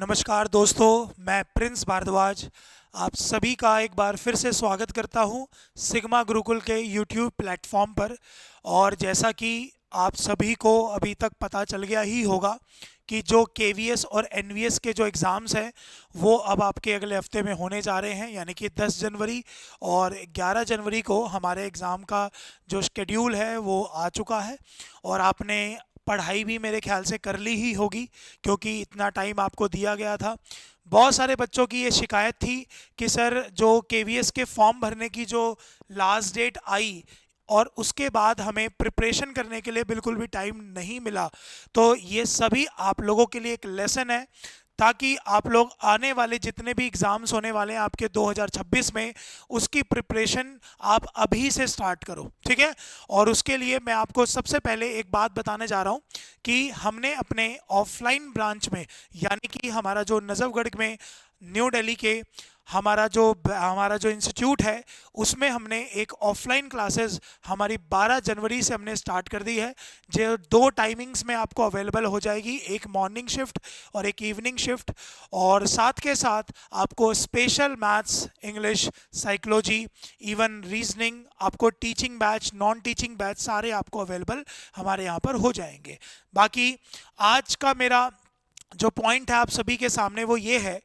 नमस्कार दोस्तों, मैं प्रिंस भारद्वाज आप सभी का एक बार फिर से स्वागत करता हूं सिग्मा गुरुकुल के यूट्यूब प्लेटफॉर्म पर। और जैसा कि आप सभी को अभी तक पता चल गया ही होगा कि जो केवीएस और एनवीएस के जो एग्ज़ाम्स हैं वो अब आपके अगले हफ्ते में होने जा रहे हैं, यानी कि 10 जनवरी और 11 जनवरी को हमारे एग्ज़ाम का जो शेड्यूल है वो आ चुका है। और आपने पढ़ाई भी मेरे ख्याल से कर ली ही होगी, क्योंकि इतना टाइम आपको दिया गया था। बहुत सारे बच्चों की ये शिकायत थी कि सर जो केवीएस के फॉर्म भरने की जो लास्ट डेट आई और उसके बाद हमें प्रिपरेशन करने के लिए बिल्कुल भी टाइम नहीं मिला। तो ये सभी आप लोगों के लिए एक लेसन है, ताकि आप लोग आने वाले जितने भी एग्ज़ाम्स होने वाले हैं आपके 2026 में, उसकी प्रिपरेशन आप अभी से स्टार्ट करो, ठीक है। और उसके लिए मैं आपको सबसे पहले एक बात बताने जा रहा हूँ कि हमने अपने ऑफलाइन ब्रांच में, यानी कि हमारा जो नजफगढ़ में न्यू दिल्ली के हमारा जो इंस्टीट्यूट है, उसमें हमने एक ऑफलाइन क्लासेस हमारी 12 जनवरी से हमने स्टार्ट कर दी है, जो दो टाइमिंग्स में आपको अवेलेबल हो जाएगी, एक मॉर्निंग शिफ्ट और एक इवनिंग शिफ्ट। और साथ के साथ आपको special maths, English, psychology, even reasoning, आपको teaching batch, non teaching batch सारे आपको अवेलेबल हमारे यहाँ पर हो जाएंगे। बाकी आज का मेरा जो पॉइंट है आप सभी के सामने वो ये है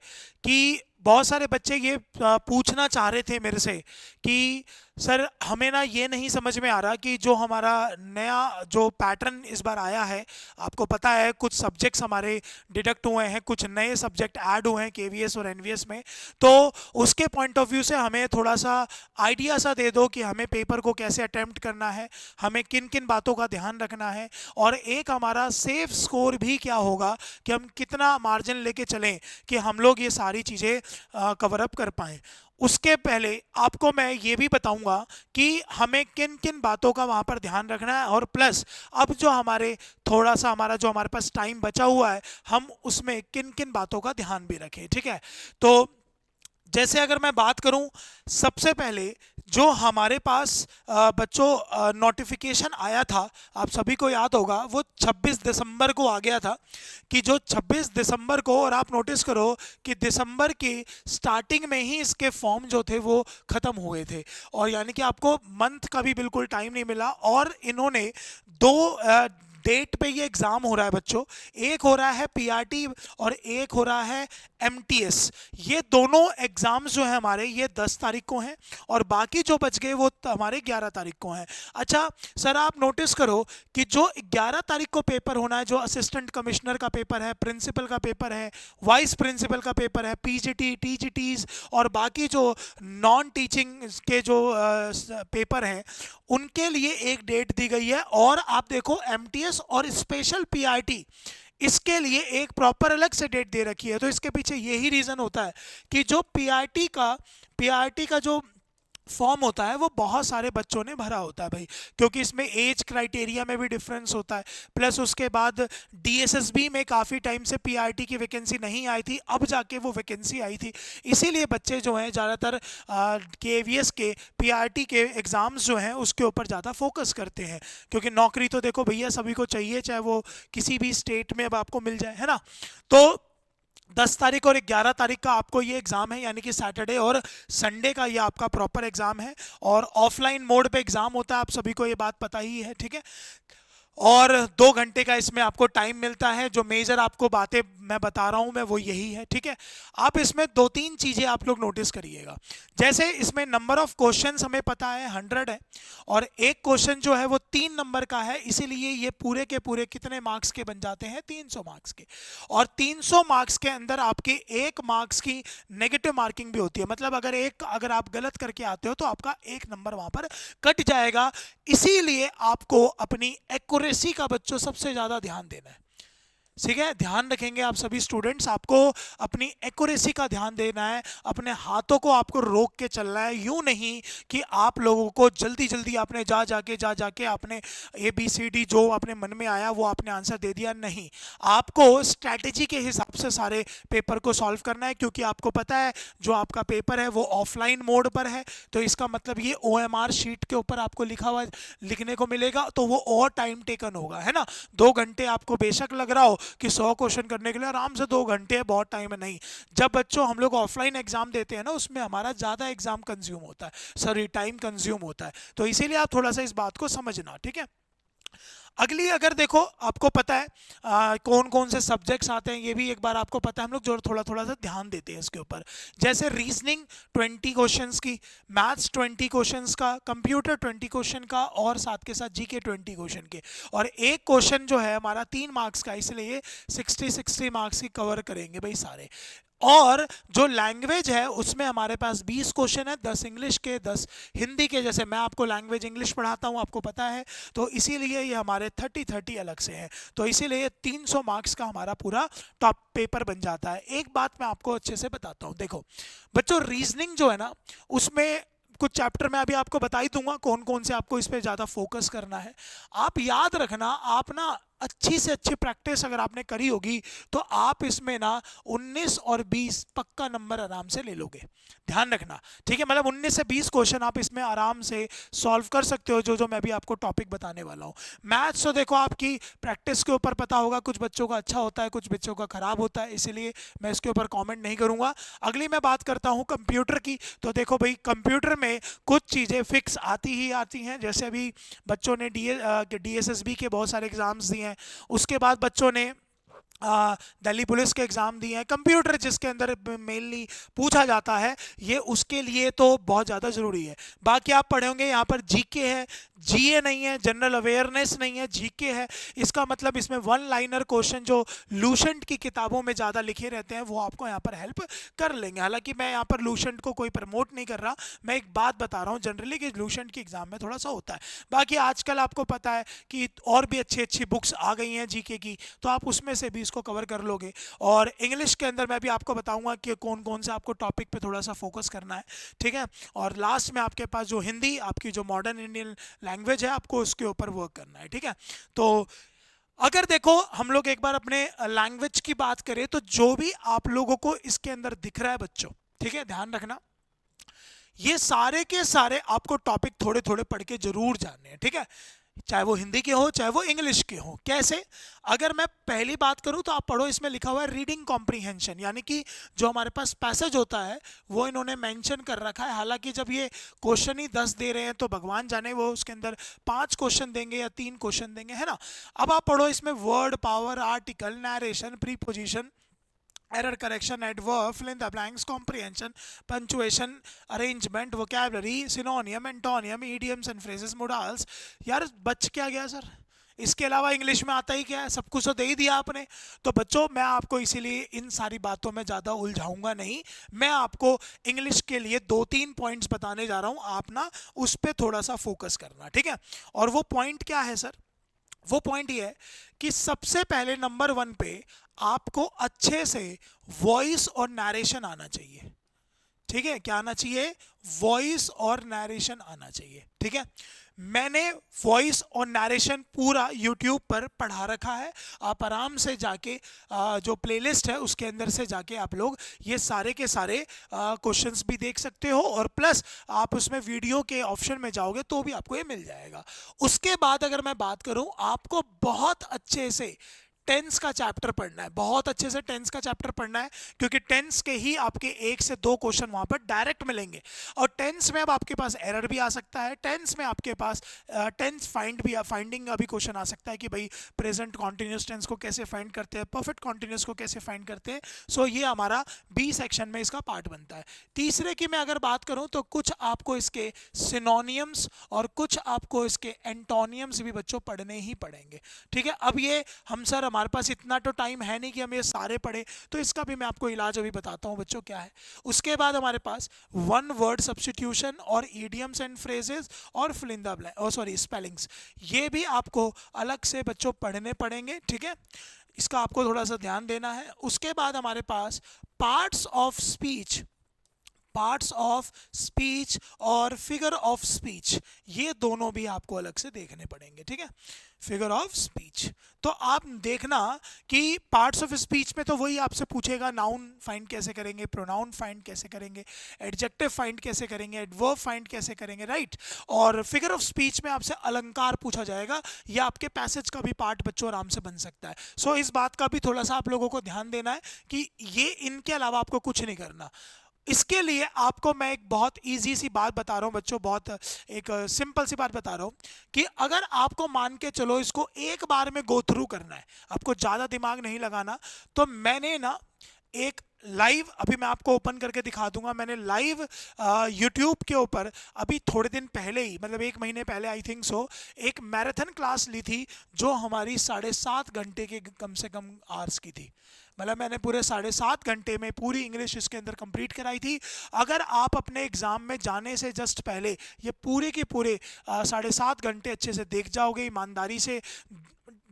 कि बहुत सारे बच्चे ये पूछना चाह रहे थे मेरे से कि सर हमें ना ये नहीं समझ में आ रहा कि जो हमारा नया जो पैटर्न इस बार आया है, आपको पता है कुछ सब्जेक्ट्स हमारे डिडक्ट हुए हैं, कुछ नए सब्जेक्ट ऐड हुए हैं केवीएस और एनवीएस में। तो उसके पॉइंट ऑफ व्यू से हमें थोड़ा सा आइडिया सा दे दो कि हमें पेपर को कैसे अटेम्प्ट करना है, हमें किन किन बातों का ध्यान रखना है, और एक हमारा सेफ स्कोर भी क्या होगा, कि हम कितना मार्जिन लेके चलें कि हम लोग ये सारी चीज़ें कवर अप कर पाएँ। उसके पहले आपको मैं ये भी बताऊंगा कि हमें किन किन बातों का वहाँ पर ध्यान रखना है, और प्लस अब जो हमारे पास टाइम बचा हुआ है, हम उसमें किन किन बातों का ध्यान भी रखें, ठीक है। तो जैसे अगर मैं बात करूं, सबसे पहले जो हमारे पास बच्चों नोटिफिकेशन आया था, आप सभी को याद होगा, वो 26 दिसंबर को आ गया था। कि जो 26 दिसंबर को, और आप नोटिस करो कि दिसंबर की स्टार्टिंग में ही इसके फॉर्म जो थे वो ख़त्म हुए थे, और यानी कि आपको मंथ का भी बिल्कुल टाइम नहीं मिला। और इन्होंने दो डेट पे ये एग्ज़ाम हो रहा है बच्चों, एक हो रहा है पीआरटी और एक हो रहा है एमटीएस। ये दोनों एग्ज़ाम्स जो है हमारे, ये 10 तारीख को हैं, और बाकी जो बच गए वो हमारे 11 तारीख को हैं। अच्छा सर, आप नोटिस करो कि जो 11 तारीख को पेपर होना है, जो असिस्टेंट कमिश्नर का पेपर है, प्रिंसिपल का पेपर है, वाइस प्रिंसिपल का पेपर है, पीजीटी, टीजीटीज और बाकी जो नॉन टीचिंग के जो पेपर हैं, उनके लिए एक डेट दी गई है। और आप देखो एमटीएस और स्पेशल पीआरटी, इसके लिए एक प्रॉपर अलग से डेट दे रखी है। तो इसके पीछे यही रीज़न होता है कि जो पीआरटी का जो फॉर्म होता है वो बहुत सारे बच्चों ने भरा होता है भाई, क्योंकि इसमें एज क्राइटेरिया में भी डिफरेंस होता है। प्लस उसके बाद डीएसएसबी में काफ़ी टाइम से पीआरटी की वैकेंसी नहीं आई थी, अब जाके वो वैकेंसी आई थी। इसीलिए बच्चे जो हैं ज़्यादातर केवीएस के पीआरटी के एग्ज़ाम्स जो हैं उसके ऊपर ज़्यादा फोकस करते हैं, क्योंकि नौकरी तो देखो भैया सभी को चाहिए, चाहे वो किसी भी स्टेट में अब आपको मिल जाए, है ना। तो 10 तारीख और 11 तारीख का आपको ये एग्ज़ाम है, यानी कि सैटरडे और संडे का ये आपका प्रॉपर एग्ज़ाम है, और ऑफलाइन मोड पे एग्ज़ाम होता है, आप सभी को ये बात पता ही है, ठीक है। और 2 घंटे का इसमें आपको टाइम मिलता है। जो मेजर आपको बातें मैं बता रहा हूं मैं वो यही है, ठीक है। आप इसमें 2-3 चीज़ें आप लोग नोटिस करिएगा। जैसे इसमें नंबर ऑफ क्वेश्चंस हमें पता है 100 है, और एक क्वेश्चन जो है वो 3 नंबर का है, इसीलिए ये पूरे के पूरे कितने मार्क्स के बन जाते हैं, 300 मार्क्स के। और 300 मार्क्स के अंदर आपके 1 मार्क्स की नेगेटिव मार्किंग भी होती है, मतलब अगर आप गलत करके आते हो तो आपका 1 नंबर वहां पर कट जाएगा। इसीलिए आपको अपनी एक्यूरेसी का बच्चों सबसे ज्यादा ध्यान देना है, ठीक है। ध्यान रखेंगे आप सभी स्टूडेंट्स, आपको अपनी एक्यूरेसी का ध्यान देना है, अपने हाथों को आपको रोक के चलना है। यूं नहीं कि आप लोगों को जल्दी जल्दी आपने जा जाके आपने ABCD जो अपने मन में आया वो आपने आंसर दे दिया, नहीं। आपको स्ट्रैटेजी के हिसाब से सारे पेपर को सॉल्व करना है, क्योंकि आपको पता है जो आपका पेपर है वो ऑफलाइन मोड पर है, तो इसका मतलब ये OMR शीट के ऊपर आपको लिखने को मिलेगा, तो वो और टाइम टेकन होगा, है ना। 2 घंटे आपको बेशक लग रहा हो, कि 100 क्वेश्चन करने के लिए आराम से 2 घंटे है, बहुत टाइम है, नहीं। जब बच्चों हम लोग ऑफलाइन एग्जाम देते हैं ना, उसमें हमारा ज़्यादा एग्जाम कंज्यूम होता है, सॉरी टाइम कंज्यूम होता है, तो इसीलिए आप थोड़ा सा इस बात को समझना, ठीक है। अगली अगर देखो, आपको पता है कौन कौन से सब्जेक्ट्स आते हैं, ये भी एक बार आपको पता है, हम लोग जो थोड़ा थोड़ा सा ध्यान देते हैं इसके ऊपर। जैसे रीजनिंग 20 क्वेश्चंस की, मैथ्स 20 क्वेश्चंस का, कंप्यूटर 20 क्वेश्चन का, और साथ के साथ जीके 20 क्वेश्चन के। और एक क्वेश्चन जो है हमारा 3 मार्क्स का, इसलिए 60 मार्क्स की कवर करेंगे भाई सारे। और जो लैंग्वेज है उसमें हमारे पास 20 क्वेश्चन है, 10 इंग्लिश के, 10 हिंदी के। जैसे मैं आपको लैंग्वेज इंग्लिश पढ़ाता हूँ, आपको पता है, तो इसीलिए ये हमारे 30 अलग से हैं, तो इसीलिए 300 मार्क्स का हमारा पूरा टॉप पेपर बन जाता है। एक बात मैं आपको अच्छे से बताता हूँ, देखो बच्चों, रीजनिंग जो है ना, उसमें कुछ चैप्टर मैं अभी आपको बता ही दूंगा कौन कौन से आपको इस पे ज़्यादा फोकस करना है। आप याद रखना, आप ना अच्छी से अच्छी प्रैक्टिस अगर आपने करी होगी तो आप इसमें ना 19 और 20 पक्का नंबर आराम से ले लोगे, ध्यान रखना, ठीक है। मतलब 19 से 20 क्वेश्चन आप इसमें आराम से सॉल्व कर सकते हो, जो जो मैं भी आपको टॉपिक बताने वाला हूँ। मैथ्स तो देखो आपकी प्रैक्टिस के ऊपर पता होगा, कुछ बच्चों का अच्छा होता है, कुछ बच्चों का खराब होता है, इसीलिए मैं इसके ऊपर कॉमेंट नहीं करूंगा। अगली मैं बात करता हूँ कंप्यूटर की। तो देखो भाई, कंप्यूटर में कुछ चीज़ें फिक्स आती ही आती हैं, जैसे अभी बच्चों ने DSSB के बहुत सारे एग्जाम्स दिए हैं, उसके बाद बच्चों ने दिल्ली पुलिस के एग्ज़ाम दिए हैं। कंप्यूटर जिसके अंदर मेनली पूछा जाता है, ये उसके लिए तो बहुत ज़्यादा ज़रूरी है। बाकी आप पढ़े होंगे यहाँ पर जीके है, जीए नहीं है, जनरल अवेयरनेस नहीं है, जीके है। इसका मतलब इसमें 1 लाइनर क्वेश्चन जो लूसेंट की किताबों में ज़्यादा लिखे रहते हैं वो आपको यहाँ पर हेल्प कर लेंगे। हालांकि मैं यहाँ पर लूसेंट को कोई प्रमोट नहीं कर रहा, मैं एक बात बता रहा हूँ जनरली कि लूसेंट की एग्ज़ाम में थोड़ा सा होता है। बाकी आजकल आपको पता है कि और भी अच्छी अच्छी बुक्स आ गई हैं जीके की, तो आप उसमें से भी इसको कवर कर लोगे। और इंग्लिश के अंदर मैं भी आपको बताऊंगा कि कौन कौन से आपको टॉपिक पे थोड़ा सा फोकस करना है, ठीक है। और लास्ट में आपके पास जो हिंदी, आपकी जो मॉडर्न इंडियन लैंग्वेज है, आपको उसके ऊपर वर्क करना है, ठीक है। तो अगर देखो हम लोग एक बार अपने लैंग्वेज की बात करें, तो जो भी आप लोगों को इसके अंदर दिख रहा है बच्चों, ठीक है, ध्यान रखना, ये सारे के सारे आपको टॉपिक थोड़े थोड़े पढ़ के जरूर जानने हैं, ठीक है। चाहे वो हिंदी के हो, चाहे वो इंग्लिश के हो। कैसे? अगर मैं पहली बात करूं तो आप पढ़ो, इसमें लिखा हुआ है रीडिंग कॉम्प्रीहेंशन, यानी कि जो हमारे पास पैसेज होता है वो इन्होंने मेंशन कर रखा है। हालांकि जब ये क्वेश्चन ही 10 दे रहे हैं तो भगवान जाने वो उसके अंदर 5 क्वेश्चन देंगे या 3 क्वेश्चन देंगे, है ना। अब आप पढ़ो इसमें word power, article, narration, preposition, error correction, adverb, fill in the blanks, comprehension, punctuation, arrangement, vocabulary, synonym, antonym, idioms and phrases, modals। यार बच क्या गया सर? इसके अलावा इंग्लिश में आता ही क्या है? सब कुछ तो दे ही दिया आपने। तो बच्चों, मैं आपको इसीलिए इन सारी बातों में ज़्यादा उलझाऊंगा नहीं, मैं आपको इंग्लिश के लिए 2-3 पॉइंट्स बताने जा रहा हूँ, आप ना उस पर थोड़ा सा फोकस करना, ठीक है। और वो पॉइंट क्या है सर? वो पॉइंट ये है कि सबसे पहले नंबर 1 पे आपको अच्छे से वॉइस और नरेशन आना चाहिए, ठीक है। क्या आना चाहिए? वॉइस और नरेशन आना चाहिए, ठीक है। मैंने वॉइस और नरेशन पूरा यूट्यूब पर पढ़ा रखा है, आप आराम से जाके जो प्लेलिस्ट है उसके अंदर से जाके आप लोग ये सारे के सारे क्वेश्चंस भी देख सकते हो, और प्लस आप उसमें वीडियो के ऑप्शन में जाओगे तो भी आपको ये मिल जाएगा। उसके बाद अगर मैं बात करूं, आपको बहुत अच्छे से टेंस का चैप्टर पढ़ना है, बहुत अच्छे से टेंस का चैप्टर पढ़ना है, क्योंकि टेंस के ही आपके 1 से 2 क्वेश्चन वहां पर डायरेक्ट मिलेंगे। और टेंस में अब आपके पास एरर भी आ सकता है, टेंस में आपके पास टेंस फाइंडिंग का भी क्वेश्चन आ सकता है कि भाई प्रेजेंट कॉन्टिन्यूस टेंस को कैसे फाइंड करते हैं, परफेक्ट कॉन्टिन्यूस को कैसे फाइंड करते हैं। सो ये हमारा बी सेक्शन में इसका पार्ट बनता है। तीसरे की मैं अगर बात करूं तो कुछ आपको इसके सिनोनियम्स और कुछ आपको इसके एंटोनियम्स भी बच्चों पढ़ने ही पड़ेंगे, ठीक है। अब ये हम सर हमारे पास इतना तो टाइम है नहीं कि हम ये सारे पढ़े, तो इसका भी मैं आपको इलाज अभी बताता हूँ बच्चों क्या है। उसके बाद हमारे पास 1 वर्ड सब्स्टिट्यूशन और इडियम्स एंड फ्रेजेस और fill in the blank, sorry spellings, ये भी आपको अलग से बच्चों पढ़ने पड़ेंगे, ठीक है। इसका आपको थोड़ा सा ध्यान देना है। उसके बाद हमारे पास parts of speech, parts of speech और फिगर ऑफ स्पीच, ये दोनों भी आपको अलग से देखने पड़ेंगे, ठीक है। फिगर ऑफ स्पीच तो आप देखना कि पार्ट्स ऑफ स्पीच में तो वही आपसे पूछेगा, नाउन फाइंड कैसे करेंगे, प्रोनाउन फाइंड कैसे करेंगे, एडजेक्टिव फाइंड कैसे करेंगे, एडवर्ब फाइंड कैसे करेंगे, राइट। और फिगर ऑफ स्पीच में आपसे अलंकार पूछा जाएगा, या आपके पैसेज का भी पार्ट बच्चों आराम से बन सकता है। सो इस बात का भी थोड़ा सा आप लोगों को ध्यान देना है कि ये इनके अलावा आपको कुछ नहीं करना। इसके लिए आपको मैं एक बहुत इजी सी बात बता रहा हूँ बच्चों, बहुत एक सिंपल सी बात बता रहा हूँ कि अगर आपको मान के चलो इसको एक बार में गो थ्रू करना है, आपको ज़्यादा दिमाग नहीं लगाना, तो मैंने ना एक लाइव, अभी मैं आपको ओपन करके दिखा दूंगा, मैंने लाइव यूट्यूब के ऊपर अभी थोड़े दिन पहले ही, मतलब 1 महीने पहले आई थिंक सो, एक मैराथन क्लास ली थी जो हमारी 7.5 घंटे के कम से कम आवर्स की थी। मतलब मैंने पूरे 7.5 घंटे में पूरी इंग्लिश इसके अंदर कंप्लीट कराई थी। अगर आप अपने एग्ज़ाम में जाने से जस्ट पहले ये पूरे के पूरे 7.5 घंटे अच्छे से देख जाओगे ईमानदारी से,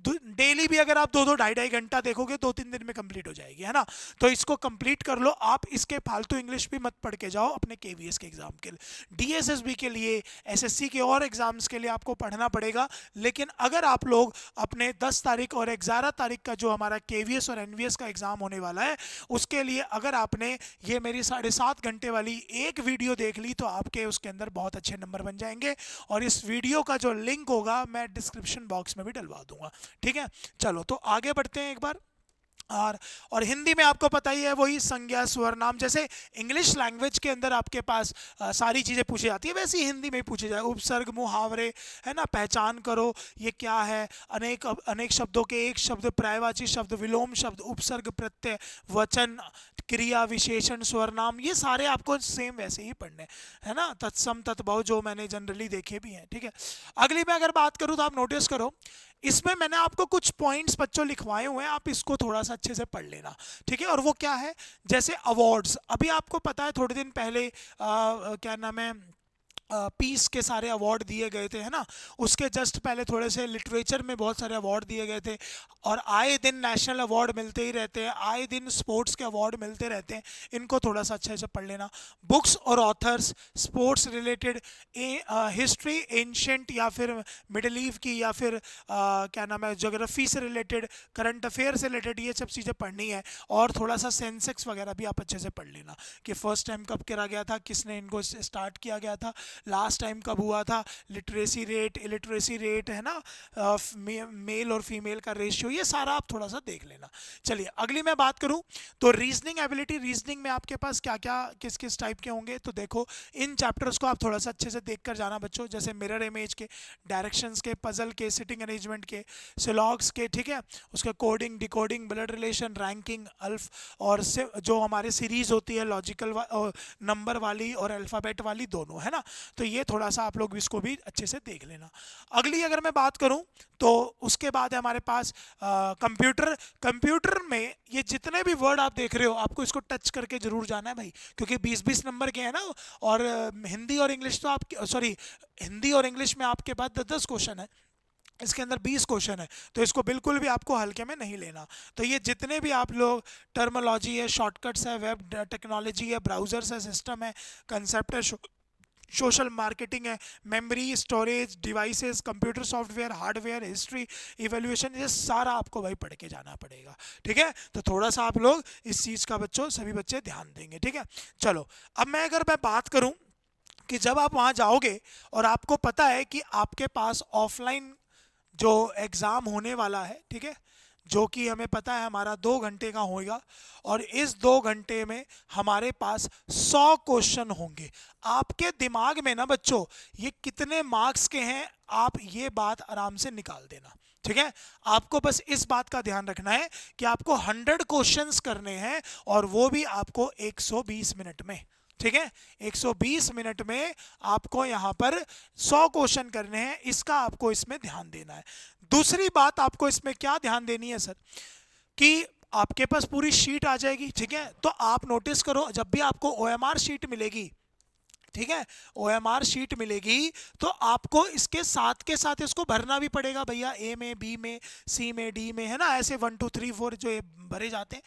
डेली भी अगर आप 2-2 ढाई घंटा देखोगे 2-3 दिन में कंप्लीट हो जाएगी, है ना। तो इसको कंप्लीट कर लो आप, इसके फालतू इंग्लिश भी मत पढ़ के जाओ अपने केवीएस के एग्जाम के लिए, डीएसएसबी के लिए, एसएससी के और एग्जाम्स के लिए आपको पढ़ना पड़ेगा। लेकिन अगर आप लोग अपने 10 तारीख और 11 तारीख का जो हमारा केवीएस और एनवीएस का एग्जाम होने वाला है, उसके लिए अगर आपने ये मेरी 7.5 घंटे वाली एक वीडियो देख ली तो आपके उसके अंदर बहुत अच्छे नंबर बन जाएंगे। और इस वीडियो का जो लिंक होगा मैं डिस्क्रिप्शन बॉक्स में भी डलवा दूंगा, ठीक है। चलो तो आगे बढ़ते हैं एक बार। और हिंदी में आपको पता ही है वही संज्ञा स्वर नाम, जैसे इंग्लिश लैंग्वेज के अंदर आपके पास सारी चीज़ें पूछी जाती है, वैसे ही हिंदी में पूछे जाए, उपसर्ग मुहावरे, है ना, पहचान करो ये क्या है, अनेक अनेक शब्दों के एक शब्द, पर्यायवाची शब्द, विलोम शब्द, उपसर्ग, प्रत्यय, वचन, क्रिया, विशेषण, स्वरनाम, ये सारे आपको सेम वैसे ही पढ़ने, है ना, तत्सम तत्भव जो मैंने जनरली देखे भी हैं, ठीक है। अगली मैं अगर बात करूँ तो आप नोटिस करो, इसमें मैंने आपको कुछ पॉइंट्स बच्चों लिखवाए हुए हैं, आप इसको थोड़ा सा अच्छे से पढ़ लेना, ठीक है। और वो क्या है, जैसे अवार्ड्स, अभी आपको पता है थोड़े दिन पहले क्या नाम है, पीस के सारे अवार्ड दिए गए थे, है ना। उसके जस्ट पहले थोड़े से लिटरेचर में बहुत सारे अवार्ड दिए गए थे, और आए दिन नेशनल अवार्ड मिलते ही रहते हैं, आए दिन स्पोर्ट्स के अवार्ड मिलते रहते हैं, इनको थोड़ा सा अच्छे से पढ़ लेना। बुक्स और authors, sports related, history ancient या फिर मिडिल ईव की, या फिर क्या नाम है, ज्योग्राफी से रिलेटेड, करंट अफेयर से रिलेटेड, ये सब चीज़ें पढ़नी है। और थोड़ा सा सेंसेक्स वगैरह भी आप अच्छे से पढ़ लेना कि फर्स्ट टाइम कब करा गया था, किसने इनको स्टार्ट किया गया था, लास्ट टाइम कब हुआ था, लिटरेसी रेट, इलिटरेसी रेट, है ना, मेल और फीमेल का रेशियो, ये सारा आप थोड़ा सा देख लेना। चलिए अगली मैं बात करूं तो रीजनिंग एबिलिटी, रीजनिंग में आपके पास क्या क्या किस किस टाइप के होंगे, तो देखो इन चैप्टर्स को आप थोड़ा सा अच्छे से देख कर जाना बच्चों, जैसे मिरर इमेज के, डायरेक्शंस के, पजल के, सिटिंग अरेंजमेंट के, सिलॉग्स के, ठीक है, उसके coding, decoding, blood relation, ranking, अल्फ, और जो हमारे सीरीज होती है लॉजिकल नंबर वाली और अल्फ़ाबेट वाली दोनों, है ना। तो ये थोड़ा सा आप लोग इसको भी अच्छे से देख लेना। अगली अगर मैं बात करूं तो उसके बाद है हमारे पास कंप्यूटर। कंप्यूटर में ये जितने भी वर्ड आप देख रहे हो आपको इसको टच करके जरूर जाना है भाई, क्योंकि 20-20 नंबर के हैं ना। और हिंदी और इंग्लिश तो आप, सॉरी, हिंदी और इंग्लिश में आपके पास 10-10 क्वेश्चन है, इसके अंदर 20 क्वेश्चन है, तो इसको बिल्कुल भी आपको हल्के में नहीं लेना। तो ये जितने भी आप लोग टर्मोलॉजी है, शॉर्टकट्स है, वेब टेक्नोलॉजी है, ब्राउजर्स है, सिस्टम है, कंसेप्ट है, सोशल मार्केटिंग है, memory, storage, devices, computer software, hardware, history, evaluation, ये सारा आपको भाई पढ़ के जाना पड़ेगा, ठीक है। तो थोड़ा सा आप लोग इस चीज़ का बच्चों सभी बच्चे ध्यान देंगे, ठीक है। चलो अब मैं अगर मैं बात करूं कि जब आप वहां जाओगे और आपको पता है कि आपके पास ऑफलाइन जो एग्ज़ाम होने वाला है, ठीक है, जो कि हमें पता है हमारा 2 घंटे का होगा, और इस 2 घंटे में हमारे पास 100 क्वेश्चन होंगे। आपके दिमाग में ना बच्चों ये कितने मार्क्स के हैं, आप ये बात आराम से निकाल देना, ठीक है। आपको बस इस बात का ध्यान रखना है कि आपको 100 क्वेश्चंस करने हैं, और वो भी आपको 120 मिनट में, ठीक है। 120 मिनट में आपको यहाँ पर 100 क्वेश्चन करने हैं, इसका आपको इसमें ध्यान देना है। दूसरी बात आपको इसमें क्या ध्यान देनी है सर, कि आपके पास पूरी शीट आ जाएगी, ठीक है। तो आप नोटिस करो जब भी आपको ओएमआर शीट मिलेगी, ठीक है, ओएमआर शीट मिलेगी, तो आपको इसके साथ के साथ इसको भरना भी पड़ेगा भैया, ए में, बी में, सी में, डी में, है ना, ऐसे 1 2 3 4 जो ये भरे जाते हैं,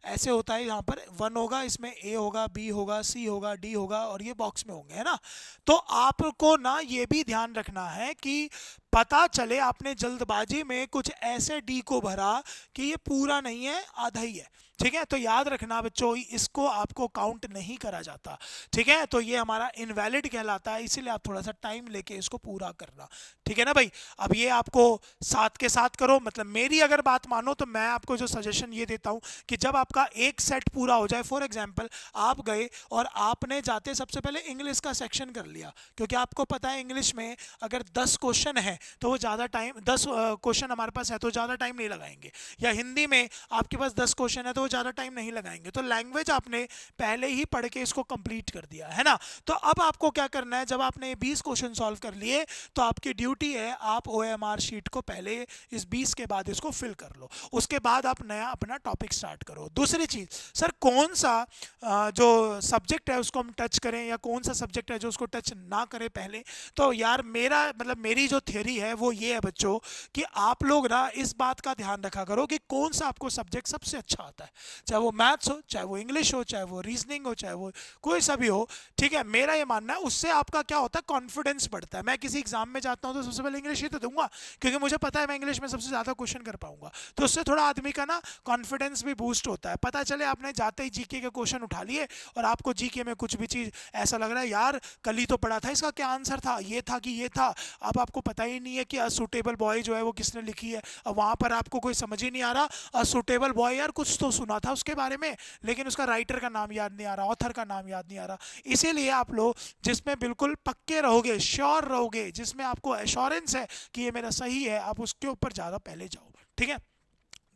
ऐसे होता है, यहाँ पर 1 होगा, इसमें ए होगा, बी होगा, सी होगा, डी होगा और ये बॉक्स में होंगे, है ना। तो आपको ना ये भी ध्यान रखना है कि पता चले आपने जल्दबाजी में कुछ ऐसे डी को भरा कि ये पूरा नहीं है, आधा ही है, ठीक है। तो याद रखना बच्चों, इसको आपको काउंट नहीं करा जाता, ठीक है। तो ये हमारा इनवैलिड कहलाता है, इसीलिए आप थोड़ा सा टाइम लेके इसको पूरा करना, ठीक है ना भाई। अब ये आपको साथ के साथ करो, मतलब मेरी अगर बात मानो तो मैं आपको जो सजेशन ये देता हूँ कि जब आपका एक सेट पूरा हो जाए, फॉर एग्जाम्पल आप गए और आपने जाते सबसे पहले इंग्लिश का सेक्शन कर लिया, क्योंकि आपको पता है इंग्लिश में अगर 10 क्वेश्चन है तो वो ज़्यादा टाइम, 10 क्वेश्चन हमारे पास है तो ज़्यादा टाइम नहीं लगाएंगे, या हिंदी में आपके पास 10 क्वेश्चन है तो वो ज़्यादा टाइम नहीं लगाएंगे। तो लैंग्वेज आपने पहले ही पढ़ के इसको कंप्लीट कर दिया है ना। तो अब आपको क्या करना है, जब आपने 20 क्वेश्चन सॉल्व कर लिए तो आपकी ड्यूटी है आप OMR शीट को पहले इस 20 के बाद इसको फिल कर लो, उसके बाद आप नया अपना टॉपिक स्टार्ट करो। दूसरी चीज़, सर कौन सा जो सब्जेक्ट है उसको हम टच करें या कौन सा सब्जेक्ट है जो उसको टच ना करें पहले। तो यार मेरा मतलब मेरी जो थ्योरी है वो ये है बच्चों कि आप लोग ना इस बात का ध्यान रखा करो कि कौन सा आपको सब्जेक्ट सबसे अच्छा आता है, चाहे वो मैथ्स हो, चाहे वो इंग्लिश हो, चाहे वो रीजनिंग हो, चाहे वो कोई सा भी हो, ठीक है। मेरा ये मानना है उससे आपका क्या होता है, कॉन्फिडेंस बढ़ता है। मैं किसी एग्जाम में जाता हूँ तो सबसे पहले इंग्लिश ही तो दूंगा, क्योंकि मुझे पता है मैं इंग्लिश में सबसे ज़्यादा क्वेश्चन कर पाऊंगा। तो उससे थोड़ा आदमी का ना कॉन्फिडेंस भी बूस्ट होता है। पता चले आपने जाते ही जीके के क्वेश्चन उठा लिए और आपको जीके में कुछ भी चीज़ ऐसा लग रहा है यार कल ही तो पढ़ा था, इसका क्या आंसर था, ये था कि ये था, अब आपको पता ही नहीं है कि असूटेबल बॉय जो है वो किसने लिखी है। अब वहाँ पर आपको कोई समझ ही नहीं आ रहा, असूटेबल बॉय यार कुछ तो सुना था उसके बारे में लेकिन उसका राइटर का नाम याद नहीं आ रहा, ऑथर का नाम याद नहीं आ रहा। इसीलिए आप लोग जिसमें बिल्कुल पक्के रहोगे, श्योर रहोगे, जिसमें आपको एश्योरेंस है कि ये मेरा सही है, आप उसके ऊपर ज़्यादा पहले जाओ, ठीक है।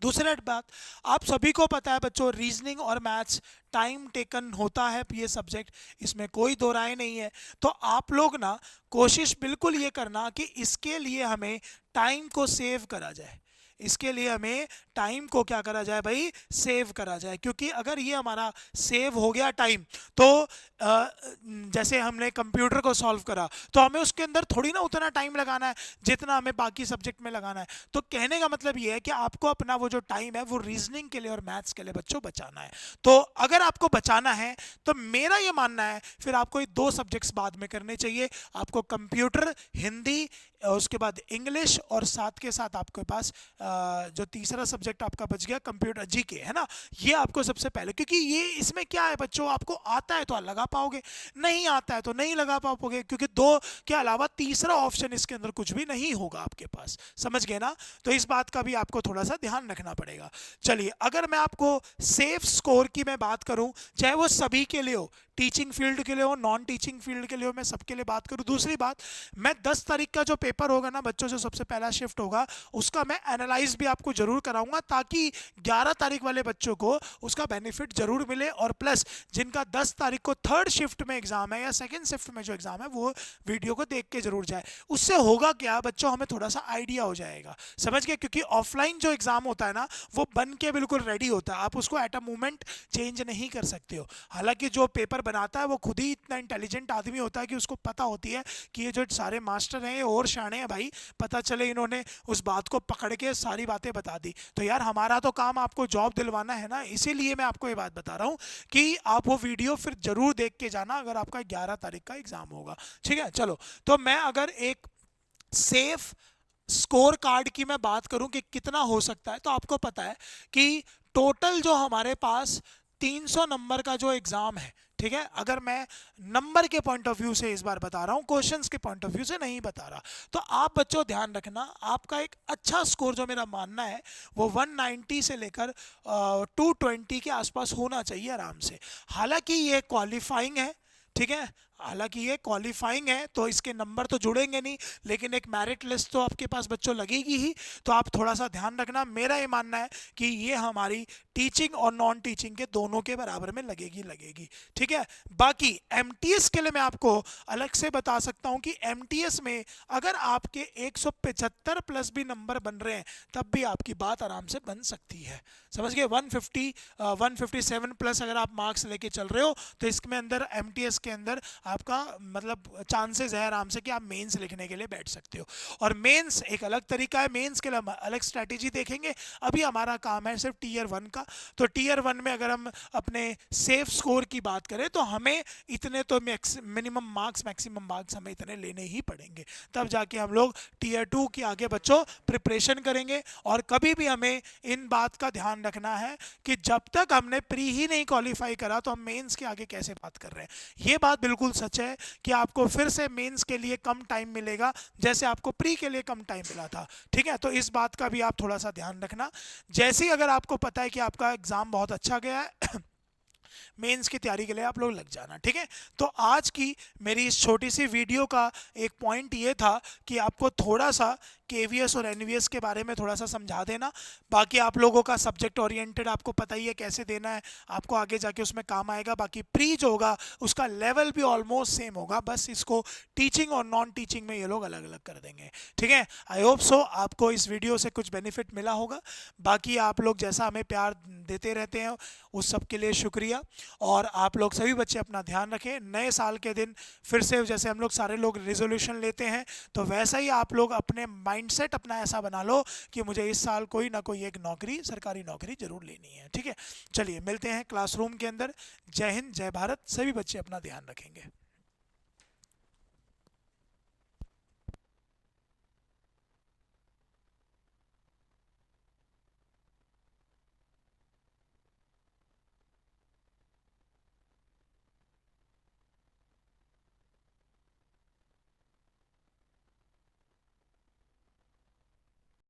दूसरी बात, आप सभी को पता है बच्चों रीजनिंग और मैथ्स टाइम टेकन होता है ये सब्जेक्ट, इसमें कोई दो राय नहीं है। तो आप लोग ना कोशिश बिल्कुल ये करना कि इसके लिए हमें टाइम को सेव करा जाए, इसके लिए हमें टाइम को क्या करा जाए भाई, सेव करा जाए। क्योंकि अगर ये हमारा सेव हो गया टाइम तो जैसे हमने कंप्यूटर को सॉल्व करा तो हमें उसके अंदर थोड़ी ना उतना टाइम लगाना है जितना हमें बाकी सब्जेक्ट में लगाना है। तो कहने का मतलब ये है कि आपको अपना वो जो टाइम है वो रीजनिंग के लिए और मैथ्स के लिए बच्चों बचाना है। तो अगर आपको बचाना है तो मेरा ये मानना है फिर आपको ये 2 सब्जेक्ट्स बाद में करने चाहिए, आपको कंप्यूटर, हिंदी, उसके बाद इंग्लिश और साथ के साथ आपके पास जो तीसरा सब्जेक्ट आपका बच गया कंप्यूटर जीके, है ना। ये आपको सबसे पहले, क्योंकि ये इसमें क्या है बच्चों, आपको आता है तो लगा पाओगे, नहीं आता है तो नहीं लगा पाओगे, क्योंकि 2 के अलावा तीसरा ऑप्शन इसके अंदर कुछ भी नहीं होगा आपके पास, समझ गए ना। तो इस बात का भी आपको थोड़ा सा ध्यान रखना पड़ेगा। चलिए, अगर मैं आपको सेफ स्कोर की मैं बात करूं, चाहे वो सभी के लिए हो, टीचिंग फील्ड के लिए हो, नॉन टीचिंग फील्ड के लिए हो, मैं सबके लिए बात करूं। दूसरी बात, मैं 10 तारीख का जो पेपर होगा ना बच्चों, जो सबसे पहला शिफ्ट होगा उसका मैं एनालाइज भी आपको जरूर कराऊंगा, ताकि 11 तारीख वाले बच्चों को उसका बेनिफिट जरूर मिले। और प्लस जिनका 10 तारीख को थर्ड शिफ्ट में एग्जाम है या सेकंड शिफ्ट में जो एग्जाम है वो वीडियो को देख के जरूर जाए। उससे होगा क्या बच्चों, हमें थोड़ा सा आइडिया हो जाएगा, समझ गए। क्योंकि ऑफलाइन जो एग्जाम होता है ना वो बन के बिल्कुल रेडी होता है, आप उसको एट अ मोमेंट चेंज नहीं कर सकते हो। हालांकि जो पेपर बनाता है वो खुद ही इतना इंटेलिजेंट आदमी होता है कि उसको पता होती है कि ये जो सारे मास्टर हैं ये और शाणे हैं भाई, पता चले इन्होंने उस बात को पकड़ के सारी बातें बता दी। तो यार हमारा तो काम आपको जॉब दिलवाना है ना, इसीलिए मैं आपको ये बात बता रहा हूँ कि आप वो वीडियो फिर जरूर देख के जाना अगर आपका 11 तारीख का एग्जाम होगा, ठीक है। चलो, तो मैं अगर एक सेफ स्कोर कार्ड की मैं बात करूं कि कितना हो सकता है, तो आपको पता है कि टोटल जो हमारे पास 300 नंबर का जो एग्जाम है, ठीक है। अगर मैं नंबर के पॉइंट ऑफ व्यू से इस बार बता रहा हूं, क्वेश्चंस के पॉइंट ऑफ व्यू से नहीं बता रहा, तो आप बच्चों ध्यान रखना, आपका एक अच्छा स्कोर जो मेरा मानना है वो 190 से लेकर 220 के आसपास होना चाहिए आराम से। हालांकि ये क्वालिफाइंग है, ठीक है, हालांकि ये क्वालिफाइंग है तो इसके नंबर तो जुड़ेंगे नहीं, लेकिन एक मेरिट लिस्ट तो आपके पास बच्चों लगेगी ही। तो आप थोड़ा सा ध्यान रखना, मेरा ये मानना है कि ये हमारी टीचिंग और नॉन टीचिंग के दोनों के बराबर में लगेगी, ठीक है। बाकी एमटीएस के लिए मैं आपको अलग से बता सकता हूं कि एमटीएस में अगर आपके 175 प्लस भी नंबर बन रहे हैं तब भी आपकी बात आराम से बन सकती है, समझ गए। 157 प्लस अगर आप मार्क्स लेके चल रहे हो तो इसमें अंदर एमटीएस के अंदर आपका मतलब चांसेस है आराम से कि आप मेंस लिखने के लिए बैठ सकते हो। और मेंस एक अलग तरीका है, मेंस के लिए हम अलग स्ट्रैटेजी देखेंगे। अभी हमारा काम है सिर्फ टीयर 1 का। तो टीयर 1 में अगर हम अपने सेफ स्कोर की बात करें तो हमें इतने तो मिनिमम मार्क्स, मैक्सिमम मार्क्स हमें इतने लेने ही पड़ेंगे, तब जाके हम लोग टीयर 2 की आगे बच्चों प्रिपरेशन करेंगे। और कभी भी हमें इन बात का ध्यान रखना है कि जब तक हमने प्री ही नहीं क्वालिफाई करा तो हम मेंस के आगे कैसे बात कर रहे हैं। ये बात बिल्कुल सच है कि आपको फिर से मेंस के लिए कम टाइम मिलेगा जैसे आपको प्री के लिए कम टाइम मिला था। ठीक है, तो इस बात का भी आप थोड़ा सा ध्यान रखना। जैसे ही अगर आपको पता है कि आपका एग्जाम बहुत अच्छा गया है मेंस की तैयारी के लिए आप लोग लग जाना। ठीक है, तो आज की मेरी इस छोटी सी वीडियो का एक पॉइंट ये था कि आपको थोड़ा सा केवीएस और एनवीएस के बारे में थोड़ा सा समझा देना। बाकी आप लोगों का सब्जेक्ट ओरिएंटेड आपको पता ही है कैसे देना है, आपको आगे जाके उसमें काम आएगा। बाकी प्री जो होगा उसका लेवल भी ऑलमोस्ट सेम होगा, बस इसको टीचिंग और नॉन टीचिंग में ये लोग अलग अलग कर देंगे। ठीक है, आई होप सो आपको इस वीडियो से कुछ बेनिफिट मिला होगा। बाकी आप लोग जैसा हमें प्यार देते रहते हैं उस सब के लिए शुक्रिया। और आप लोग सभी बच्चे अपना ध्यान रखें। नए साल के दिन फिर से जैसे हम लोग सारे लोग रेजोल्यूशन लेते हैं तो वैसा ही आप लोग अपने माइंडसेट अपना ऐसा बना लो कि मुझे इस साल कोई ना कोई एक नौकरी, सरकारी नौकरी जरूर लेनी है। ठीक है, चलिए मिलते हैं क्लासरूम के अंदर। जय हिंद, जय भारत। सभी बच्चे अपना ध्यान रखेंगे।